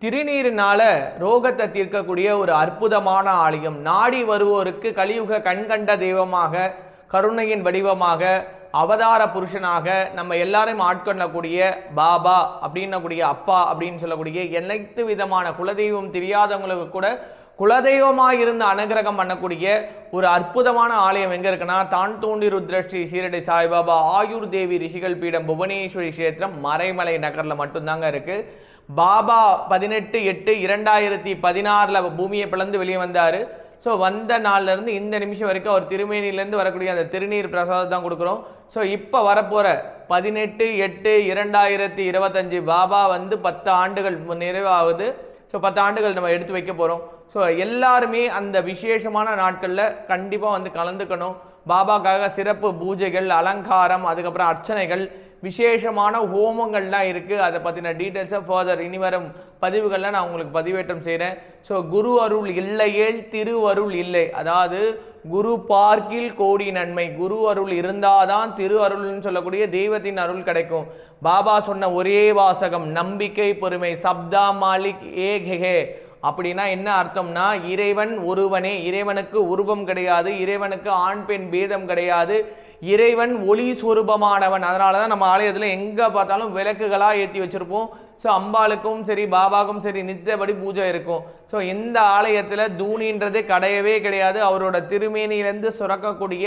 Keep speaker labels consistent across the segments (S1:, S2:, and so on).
S1: திருநீரினால ரோகத்தை தீர்க்கக்கூடிய ஒரு அற்புதமான ஆலயம். நாடி வருவோருக்கு கலியுக கண்கண்ட தெய்வமாக, கருணையின் வடிவமாக, அவதார புருஷனாக நம்ம எல்லாரையும் ஆட்கொள்ளக்கூடிய பாபா அப்படின்னக்கூடிய அப்பா அப்படின்னு சொல்லக்கூடிய அனைத்து விதமான குலதெய்வம் தெரியாதவங்களுக்கு கூட குலதெய்வமாக இருந்து அனுகிரகம் பண்ணக்கூடிய ஒரு அற்புதமான ஆலயம் எங்க இருக்குன்னா, தான் தோண்டி ருத்ரஸ்ரீ சீரடி சாய்பாபா ஆயுர் தேவி ரிஷிகள் பீடம் புவனேஸ்வரி கஷேத்திரம் மறைமலை நகர்ல மட்டும்தாங்க இருக்கு. பாபா 18/8/2016 பூமியை பிளந்து வெளியே வந்தாரு. ஸோ வந்த நாள்ல இருந்து இந்த நிமிஷம் வரைக்கும் அவர் திருமேனிலேருந்து வரக்கூடிய அந்த திருநீர் பிரசாதம் தான் கொடுக்குறோம். ஸோ இப்போ வரப்போற 18/8/2025 பாபா வந்து 10 ஆண்டுகள் நிறைவாகுது. ஸோ 10 ஆண்டுகள் நம்ம எடுத்து வைக்க போகிறோம். ஸோ எல்லாருமே அந்த விசேஷமான நாட்களில் கண்டிப்பாக வந்து கலந்துக்கணும். பாபாக்காக சிறப்பு பூஜைகள், அலங்காரம், அதுக்கப்புறம் அர்ச்சனைகள், விசேஷமான ஹோமங்கள்லாம் இருக்குது. அதை பற்றின டீட்டெயில்ஸை ஃபர்தர் இனிவரும் பதிவுகளில் நான் உங்களுக்கு பதிவேற்றம் செய்கிறேன். ஸோ குரு அருள் இல்லையேல் திருவருள் இல்லை. அதாவது குரு பார்க்கில் கோடி நன்மை. குரு அருள் இருந்தாதான் திரு அருள்னு சொல்லக்கூடிய தெய்வத்தின் அருள் கிடைக்கும். பாபா சொன்ன ஒரே வாசகம் நம்பிக்கை, பொறுமை. சப்தா மாலிக் ஏகே அப்படின்னா என்ன அர்த்தம்னா, இறைவன் ஒருவனே. இறைவனுக்கு உருவம் கிடையாது, இறைவனுக்கு ஆண் பெண் பேதம் கிடையாது, இறைவன் ஒளி சொரூபமானவன். அதனால தான் நம்ம ஆலயத்தில் எங்கே பார்த்தாலும் விளக்குகளாக ஏற்றி வச்சுருப்போம். ஸோ அம்பாளுக்கும் சரி பாபாவுக்கும் சரி நித்தியபடி பூஜை இருக்கும். ஸோ இந்த ஆலயத்தில் தூணின்றதே கிடையவே கிடையாது. அவரோட திருமேனியிலேருந்து சுரக்கக்கூடிய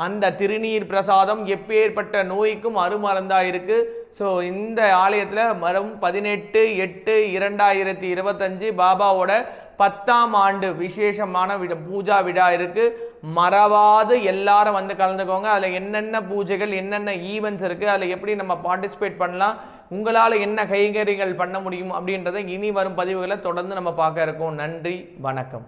S1: அந்த திருநீர் பிரசாதம் எப்பேற்பட்ட நோய்க்கும் அருமருந்தாக இருக்குது. ஸோ இந்த ஆலயத்தில் வரும் 18/8/2025 பாபாவோட 10ஆம் ஆண்டு விசேஷமான பூஜா விழா இருக்குது. மறவாது எல்லாரும் வந்து கலந்துக்கோங்க. அதில் என்னென்ன பூஜைகள், என்னென்ன ஈவெண்ட்ஸ் இருக்குது, அதில் எப்படி நம்ம பார்ட்டிசிபேட் பண்ணலாம், உங்களால் என்ன கைங்கரிகள் பண்ண முடியும் அப்படின்றத இனி வரும் பதிவுகளை தொடர்ந்து நம்ம பார்க்க இருக்கோம். நன்றி, வணக்கம்.